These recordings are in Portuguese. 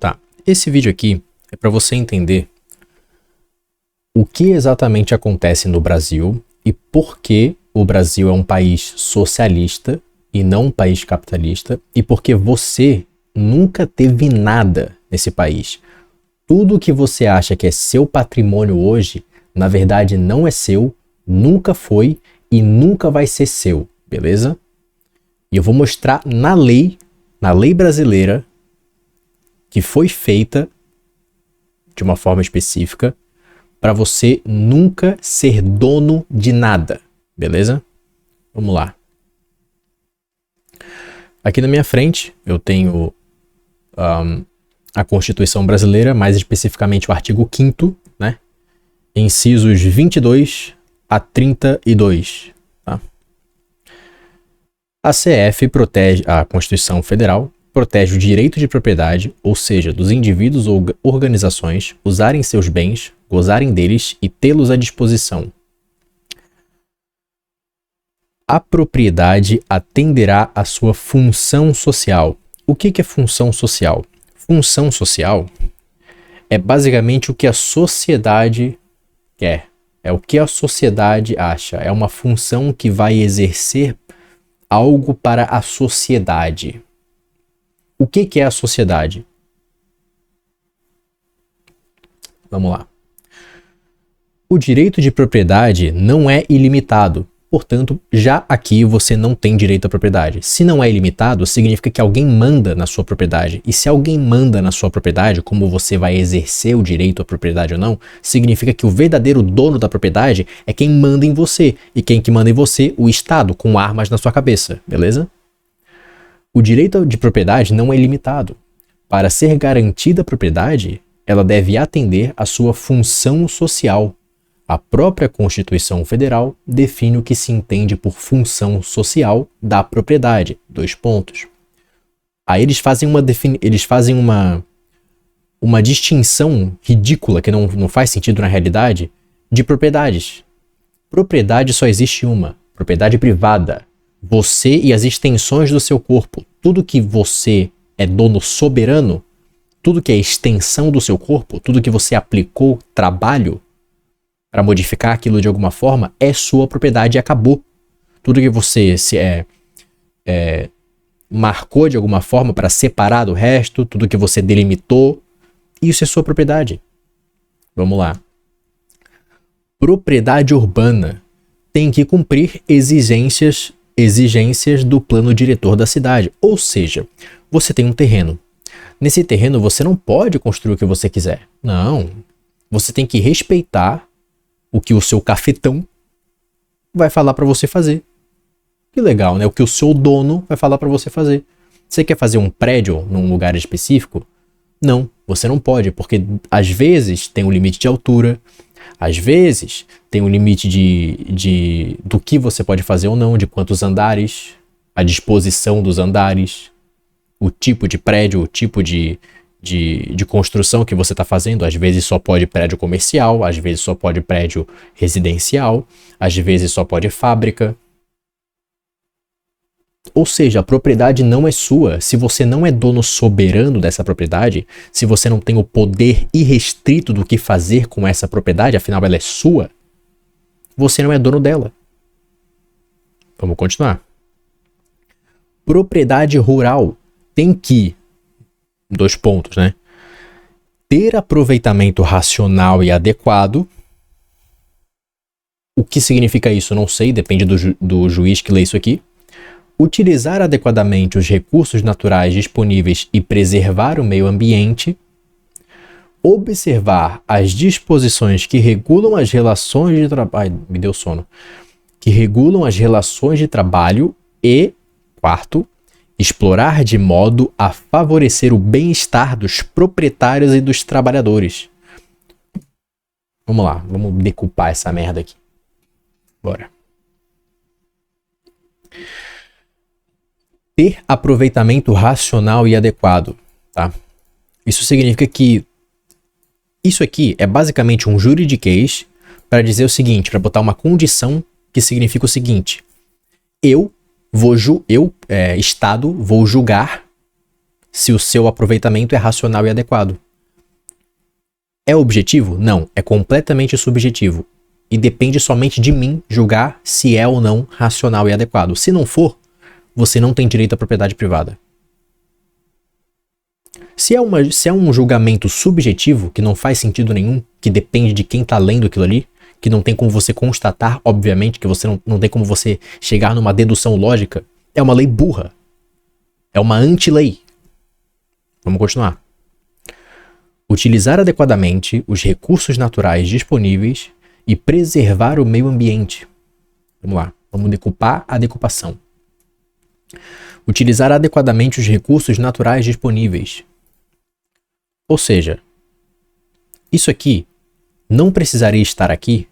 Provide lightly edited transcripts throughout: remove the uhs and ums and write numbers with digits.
Tá, esse vídeo aqui é para você entender o que exatamente acontece no Brasil e por que o Brasil é um país socialista e não um país capitalista, e porque você nunca teve nada nesse país. Tudo que você acha que é seu patrimônio hoje, na verdade não é seu, nunca foi e nunca vai ser seu, beleza? E eu vou mostrar na lei brasileira, que foi feita de uma forma específica para você nunca ser dono de nada, beleza? Vamos lá. Aqui na minha frente eu tenho a Constituição Brasileira, mais especificamente o artigo 5º, né? Incisos 22 a 32. Tá? A CF protege, a Constituição Federal protege o direito de propriedade, ou seja, dos indivíduos ou organizações usarem seus bens, gozarem deles e tê-los à disposição. A propriedade atenderá à sua função social. O que é função social? Função social é basicamente o que a sociedade quer. É o que a sociedade acha. É uma função que vai exercer algo para a sociedade. O que é a sociedade? Vamos lá. O direito de propriedade não é ilimitado. Portanto, já aqui você não tem direito à propriedade. Se não é ilimitado, significa que alguém manda na sua propriedade. E se alguém manda na sua propriedade, como você vai exercer o direito à propriedade ou não, significa que o verdadeiro dono da propriedade é quem manda em você. E quem que manda em você? O Estado, com armas na sua cabeça, beleza? O direito de propriedade não é ilimitado. Para ser garantida a propriedade, ela deve atender à sua função social. A própria Constituição Federal define o que se entende por função social da propriedade. 2 pontos. Aí eles fazem uma distinção ridícula, que não faz sentido na realidade, de propriedades. Propriedade só existe uma. Propriedade privada. Você e as extensões do seu corpo. Tudo que você é dono soberano, tudo que é extensão do seu corpo, tudo que você aplicou trabalho para modificar aquilo de alguma forma, é sua propriedade e acabou. Tudo que você marcou de alguma forma para separar do resto, tudo que você delimitou, isso é sua propriedade. Vamos lá. Propriedade urbana tem que cumprir exigências do plano diretor da cidade. Ou seja, você tem um terreno. Nesse terreno você não pode construir o que você quiser. Não. Você tem que respeitar o que o seu cafetão vai falar para você fazer. Que legal, né? O que o seu dono vai falar para você fazer. Você quer fazer um prédio num lugar específico? Não, você não pode, porque às vezes tem um limite de altura, às vezes tem um limite do que você pode fazer ou não, de quantos andares, a disposição dos andares, o tipo de prédio, o tipo de construção que você está fazendo. Às vezes só pode prédio comercial, às vezes só pode prédio residencial, às vezes só pode fábrica. Ou seja, a propriedade não é sua. Se você não é dono soberano dessa propriedade, se você não tem o poder irrestrito do que fazer com essa propriedade, afinal ela é sua, você não é dono dela. Vamos continuar. Propriedade rural tem que, 2 pontos, né? Ter aproveitamento racional e adequado. O que significa isso? Não sei, depende do juiz que lê isso aqui. Utilizar adequadamente os recursos naturais disponíveis e preservar o meio ambiente. Observar as disposições que regulam as relações de trabalho. Me deu sono. Que regulam as relações de trabalho e, 4º, explorar de modo a favorecer o bem-estar dos proprietários e dos trabalhadores. Vamos lá, vamos decupar essa merda aqui. Bora. Ter aproveitamento racional e adequado, tá? Isso significa que isso aqui é basicamente um juridiquês para dizer o seguinte, para botar uma condição que significa o seguinte: Estado, vou julgar se o seu aproveitamento é racional e adequado. É objetivo? Não, é completamente subjetivo. E depende somente de mim julgar se é ou não racional e adequado. Se não for, você não tem direito à propriedade privada. Se é um julgamento subjetivo, que não faz sentido nenhum, que depende de quem está lendo aquilo ali, que não tem como você constatar, obviamente, que você não tem como você chegar numa dedução lógica, é uma lei burra. É uma anti-lei. Vamos continuar. Utilizar adequadamente os recursos naturais disponíveis e preservar o meio ambiente. Vamos lá, vamos decupar a decupação. Utilizar adequadamente os recursos naturais disponíveis. Ou seja, isso aqui não precisaria estar aqui,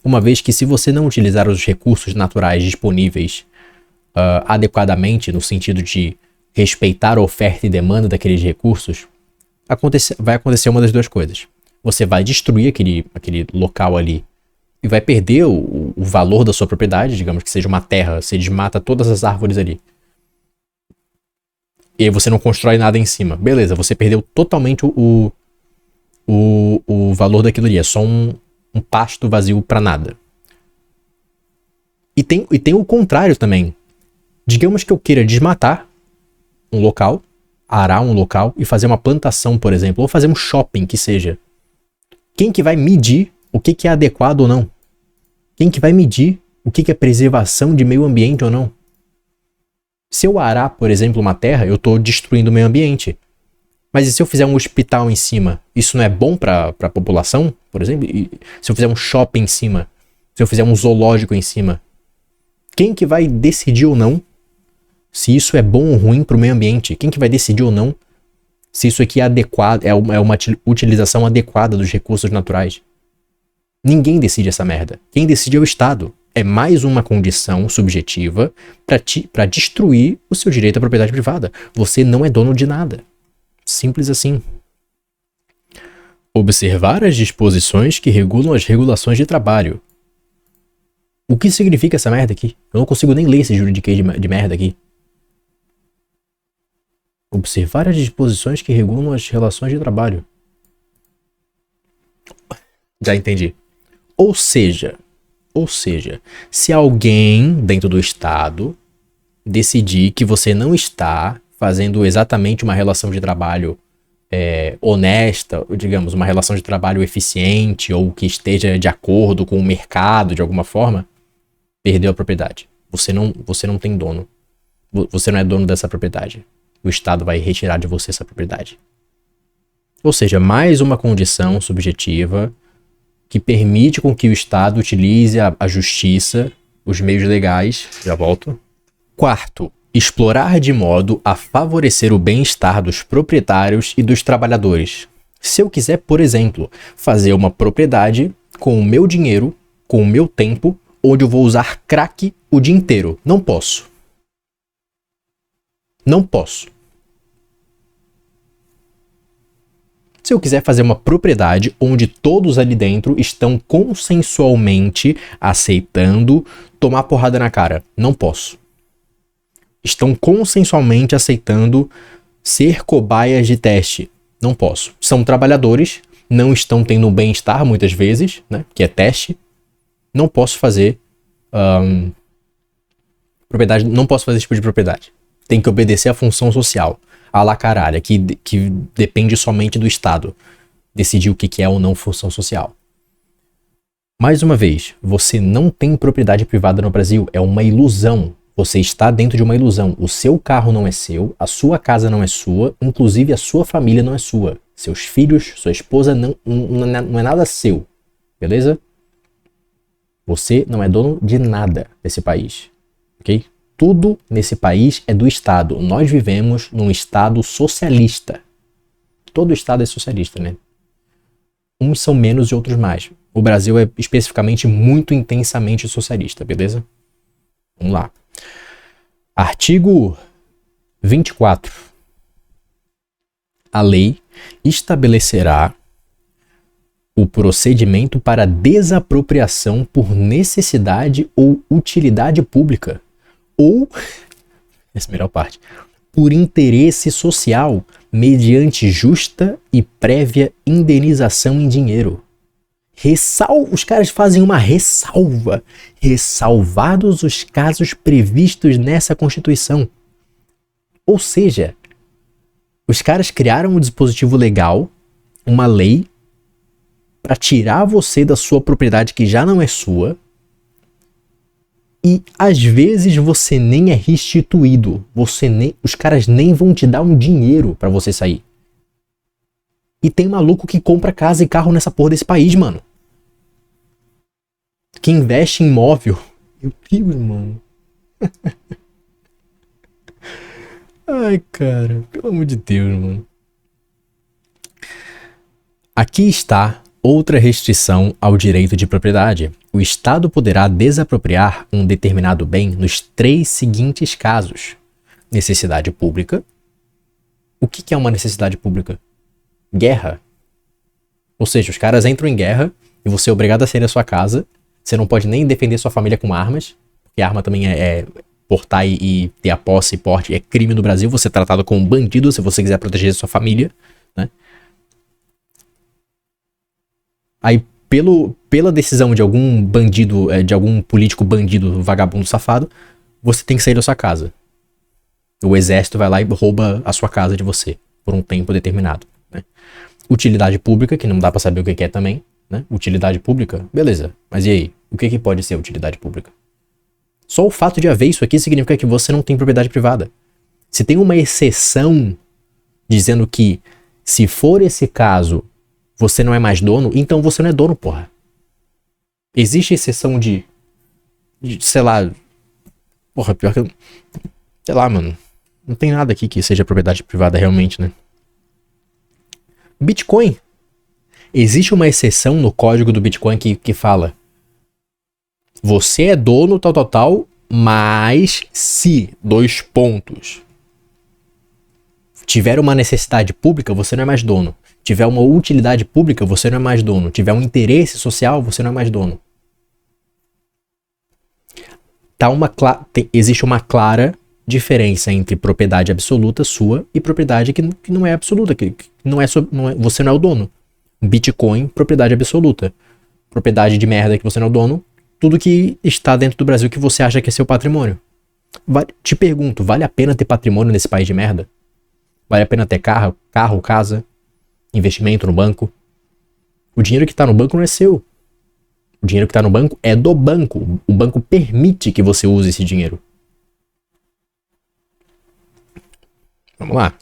uma vez que se você não utilizar os recursos naturais disponíveis adequadamente, no sentido de respeitar a oferta e demanda daqueles recursos, vai acontecer uma das duas coisas. Você vai destruir aquele local ali e vai perder o valor da sua propriedade, digamos que seja uma terra, você desmata todas as árvores ali. E aí você não constrói nada em cima. Beleza, você perdeu totalmente o valor daquilo ali. É só um pasto vazio pra nada. E tem o contrário também. Digamos que eu queira desmatar um local, arar um local e fazer uma plantação, por exemplo, ou fazer um shopping que seja. Quem que vai medir o que é adequado ou não? Quem que vai medir o que é preservação de meio ambiente ou não? Se eu arar, por exemplo, uma terra, eu estou destruindo o meio ambiente. Mas e se eu fizer um hospital em cima? Isso não é bom para a população, por exemplo? E se eu fizer um shopping em cima? Se eu fizer um zoológico em cima? Quem que vai decidir ou não se isso é bom ou ruim para o meio ambiente? Quem que vai decidir ou não se isso aqui é adequado, é uma utilização adequada dos recursos naturais? Ninguém decide essa merda. Quem decide é o Estado. É mais uma condição subjetiva para destruir o seu direito à propriedade privada. Você não é dono de nada. Simples assim. Observar as disposições que regulam as regulações de trabalho. O que significa essa merda aqui? Eu não consigo nem ler esse juridiquês de merda aqui. Observar as disposições que regulam as relações de trabalho. Já entendi. Ou seja, se alguém dentro do Estado decidir que você não está fazendo exatamente uma relação de trabalho honesta, ou digamos, uma relação de trabalho eficiente ou que esteja de acordo com o mercado de alguma forma, perdeu a propriedade. Você não tem dono. Você não é dono dessa propriedade. O Estado vai retirar de você essa propriedade. Ou seja, mais uma condição subjetiva que permite com que o Estado utilize a justiça, os meios legais. Já volto. Quarto, explorar de modo a favorecer o bem-estar dos proprietários e dos trabalhadores. Se eu quiser, por exemplo, fazer uma propriedade com o meu dinheiro, com o meu tempo, onde eu vou usar crack o dia inteiro. Não posso. Não posso. Se eu quiser fazer uma propriedade onde todos ali dentro estão consensualmente aceitando tomar porrada na cara, não posso. Estão consensualmente aceitando ser cobaias de teste, não posso. São trabalhadores, não estão tendo um bem-estar muitas vezes, né, que é teste. Não posso fazer propriedade, não posso fazer esse tipo de propriedade. Tem que obedecer à função social. A la caralho, que depende somente do Estado decidir o que é ou não função social. Mais uma vez, você não tem propriedade privada no Brasil, é uma ilusão. Você está dentro de uma ilusão. O seu carro não é seu, a sua casa não é sua, inclusive a sua família não é sua. Seus filhos, sua esposa não é nada seu, beleza? Você não é dono de nada desse país, ok? Tudo nesse país é do Estado. Nós vivemos num Estado socialista. Todo Estado é socialista, né? Uns são menos e outros mais. O Brasil é especificamente muito intensamente socialista, beleza? Vamos lá. Artigo 24. A lei estabelecerá o procedimento para desapropriação por necessidade ou utilidade pública. Ou, essa é a melhor parte, por interesse social, mediante justa e prévia indenização em dinheiro. Os caras fazem uma ressalva. Ressalvados os casos previstos nessa Constituição. Ou seja, os caras criaram um dispositivo legal, uma lei, para tirar você da sua propriedade que já não é sua, e às vezes você nem é restituído, os caras nem vão te dar um dinheiro para você sair. E tem maluco que compra casa e carro nessa porra desse país, mano. Que investe em imóvel. Meu Deus, mano. Ai, cara, pelo amor de Deus, mano. Aqui está outra restrição ao direito de propriedade. O Estado poderá desapropriar um determinado bem nos 3 seguintes casos: necessidade pública. O que é uma necessidade pública? Guerra. Ou seja, os caras entram em guerra e você é obrigado a sair da sua casa. Você não pode nem defender sua família com armas, porque arma também é portar e ter a posse e porte é crime no Brasil. Você é tratado como um bandido se você quiser proteger sua família, né? Aí, pela decisão de algum bandido, de algum político bandido, vagabundo, safado, você tem que sair da sua casa. O exército vai lá e rouba a sua casa de você, por um tempo determinado, né? Utilidade pública, que não dá pra saber o que é também, né? Utilidade pública, beleza. Mas e aí? O que pode ser utilidade pública? Só o fato de haver isso aqui significa que você não tem propriedade privada. Se tem uma exceção dizendo que, se for esse caso, você não é mais dono, então você não é dono, porra. Existe exceção de sei lá... Porra, pior que... Sei lá, mano. Não tem nada aqui que seja propriedade privada realmente, né? Bitcoin. Existe uma exceção no código do Bitcoin que fala: você é dono, tal, mas se, tiver uma necessidade pública, você não é mais dono. Tiver uma utilidade pública, você não é mais dono. Tiver um interesse social, você não é mais dono. Existe uma clara diferença entre propriedade absoluta sua e propriedade que não é absoluta, você não é o dono. Bitcoin, propriedade absoluta. Propriedade de merda que você não é o dono, tudo que está dentro do Brasil que você acha que é seu patrimônio. Te pergunto, vale a pena ter patrimônio nesse país de merda? Vale a pena ter carro, casa, investimento no banco? O dinheiro que está no banco não é seu. O dinheiro que está no banco é do banco. O banco permite que você use esse dinheiro. Vamos lá.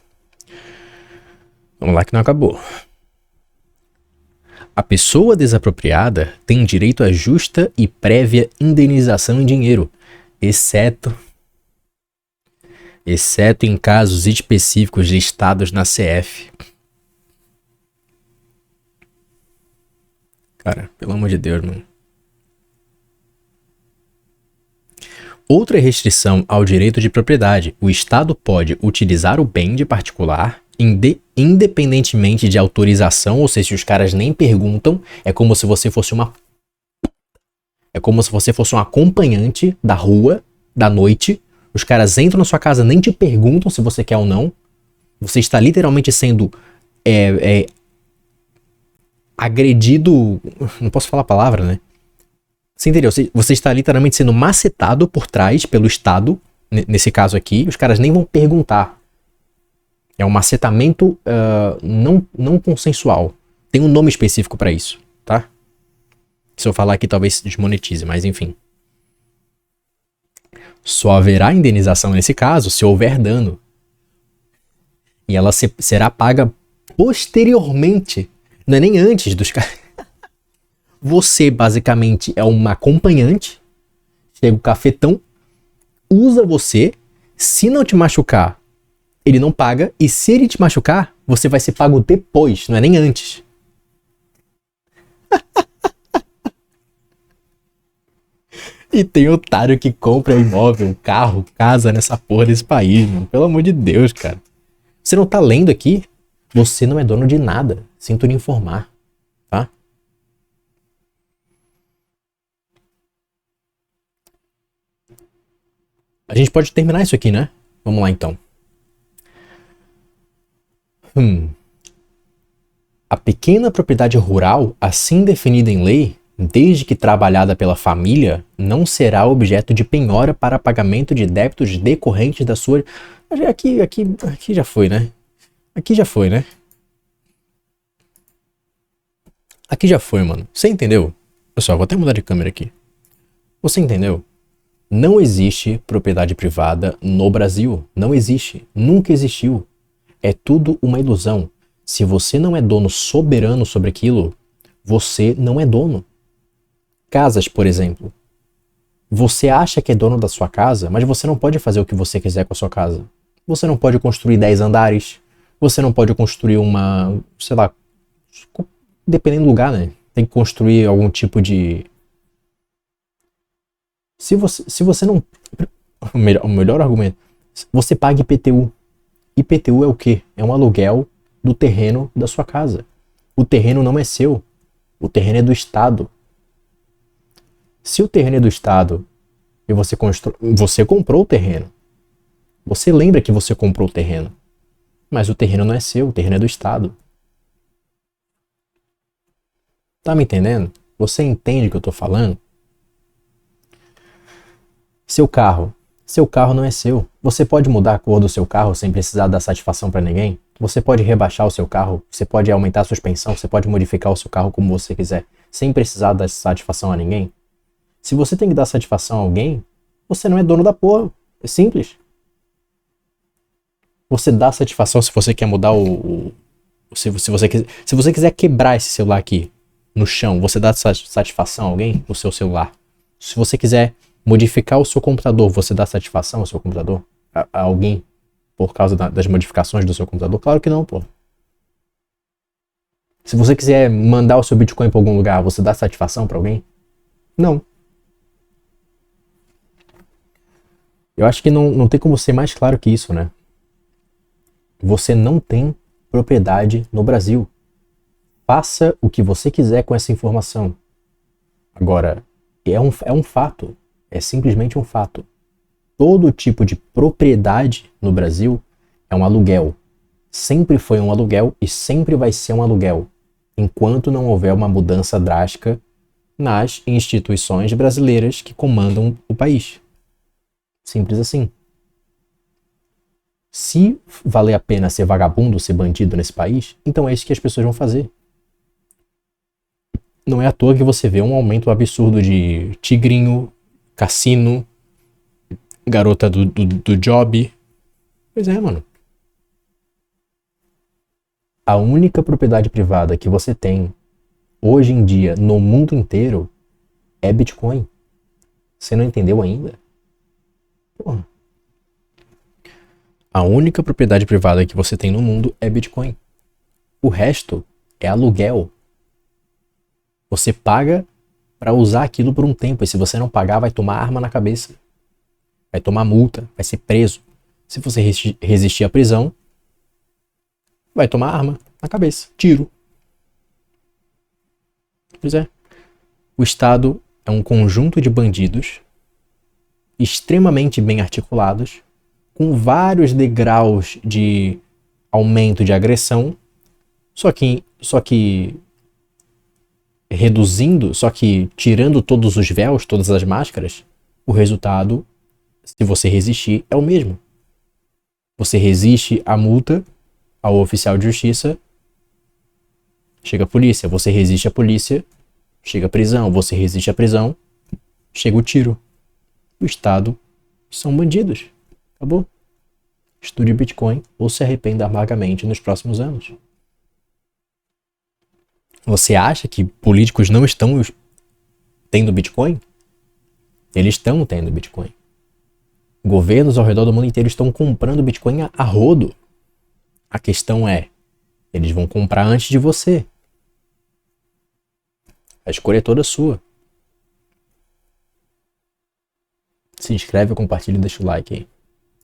Vamos lá que não acabou. A pessoa desapropriada tem direito a justa e prévia indenização em dinheiro, exceto em casos específicos listados na CF. Cara, pelo amor de Deus, mano. Outra restrição ao direito de propriedade. O Estado pode utilizar o bem de particular independentemente de autorização, ou seja, se os caras nem perguntam, é como se você fosse um acompanhante da rua, da noite. Os caras entram na sua casa, nem te perguntam se você quer ou não. Você está literalmente sendo agredido. Não posso falar a palavra, né? Você entendeu? Você está literalmente sendo macetado por trás pelo Estado. Nesse caso aqui, os caras nem vão perguntar. É um macetamento não consensual. Tem um nome específico para isso, tá? Se eu falar aqui talvez desmonetize, mas enfim. Só haverá indenização nesse caso se houver dano. E ela será paga posteriormente. Não é nem antes dos caras. Você basicamente é uma acompanhante. Chega o cafetão, usa você. Se não te machucar, ele não paga. E se ele te machucar, você vai ser pago depois, não é nem antes. E tem otário que compra imóvel, carro, casa nessa porra desse país, mano. Pelo amor de Deus, cara. Você não tá lendo aqui? Você não é dono de nada. Sinto lhe informar, tá? A gente pode terminar isso aqui, né? Vamos lá, então. A pequena propriedade rural, assim definida em lei, desde que trabalhada pela família, não será objeto de penhora para pagamento de débitos decorrentes da sua... Aqui já foi, né? Aqui já foi, né? Aqui já foi, mano. Você entendeu? Pessoal, vou até mudar de câmera aqui. Você entendeu? Não existe propriedade privada no Brasil. Não existe. Nunca existiu. É tudo uma ilusão. Se você não é dono soberano sobre aquilo, você não é dono. Casas, por exemplo. Você acha que é dono da sua casa, mas você não pode fazer o que você quiser com a sua casa. Você não pode construir 10 andares. Você não pode construir uma, sei lá, dependendo do lugar, né? Tem que construir algum tipo de... Se você não... O melhor argumento. Você paga IPTU. IPTU é o quê? É um aluguel do terreno da sua casa. O terreno não é seu. O terreno é do Estado. Se o terreno é do Estado e você comprou o terreno. Você lembra que você comprou o terreno. Mas o terreno não é seu, o terreno é do Estado. Tá me entendendo? Você entende o que eu tô falando? Seu carro não é seu. Você pode mudar a cor do seu carro sem precisar dar satisfação para ninguém? Você pode rebaixar o seu carro, você pode aumentar a suspensão, você pode modificar o seu carro como você quiser, sem precisar dar satisfação a ninguém? Se você tem que dar satisfação a alguém, você não é dono da porra. É simples. Você dá satisfação se você quer mudar se você quiser quebrar esse celular aqui no chão, você dá satisfação a alguém no seu celular? Se você quiser modificar o seu computador, você dá satisfação ao seu computador? A alguém por causa das modificações do seu computador? Claro que não, pô. Se você quiser mandar o seu Bitcoin para algum lugar, você dá satisfação para alguém? Não. Eu acho que não tem como ser mais claro que isso, né? Você não tem propriedade no Brasil. Faça o que você quiser com essa informação. Agora, é um fato. É simplesmente um fato. Todo tipo de propriedade no Brasil é um aluguel. Sempre foi um aluguel e sempre vai ser um aluguel, enquanto não houver uma mudança drástica nas instituições brasileiras que comandam o país. Simples assim. Se valer a pena ser vagabundo, ser bandido nesse país, então é isso que as pessoas vão fazer. Não é à toa que você vê um aumento absurdo de tigrinho, cassino, garota do job. Pois é, mano. A única propriedade privada que você tem hoje em dia no mundo inteiro é Bitcoin. Você não entendeu ainda? Porra. A única propriedade privada que você tem no mundo é Bitcoin. O resto é aluguel. Você paga para usar aquilo por um tempo. E se você não pagar, vai tomar arma na cabeça. Vai tomar multa. Vai ser preso. Se você resistir à prisão, vai tomar arma na cabeça. Tiro. Pois é. O Estado é um conjunto de bandidos extremamente bem articulados, com vários degraus de aumento de agressão, só que reduzindo, só que tirando todos os véus, todas as máscaras, o resultado, se você resistir, é o mesmo. Você resiste à multa, ao oficial de justiça, chega a polícia. Você resiste à polícia, chega a prisão. Você resiste à prisão, chega o tiro. O Estado são bandidos. Acabou. Estude Bitcoin ou se arrependa amargamente nos próximos anos. Você acha que políticos não estão tendo Bitcoin? Eles estão tendo Bitcoin. Governos ao redor do mundo inteiro estão comprando Bitcoin a rodo. A questão é, eles vão comprar antes de você. A escolha é toda sua. Se inscreve, compartilha e deixa o like aí.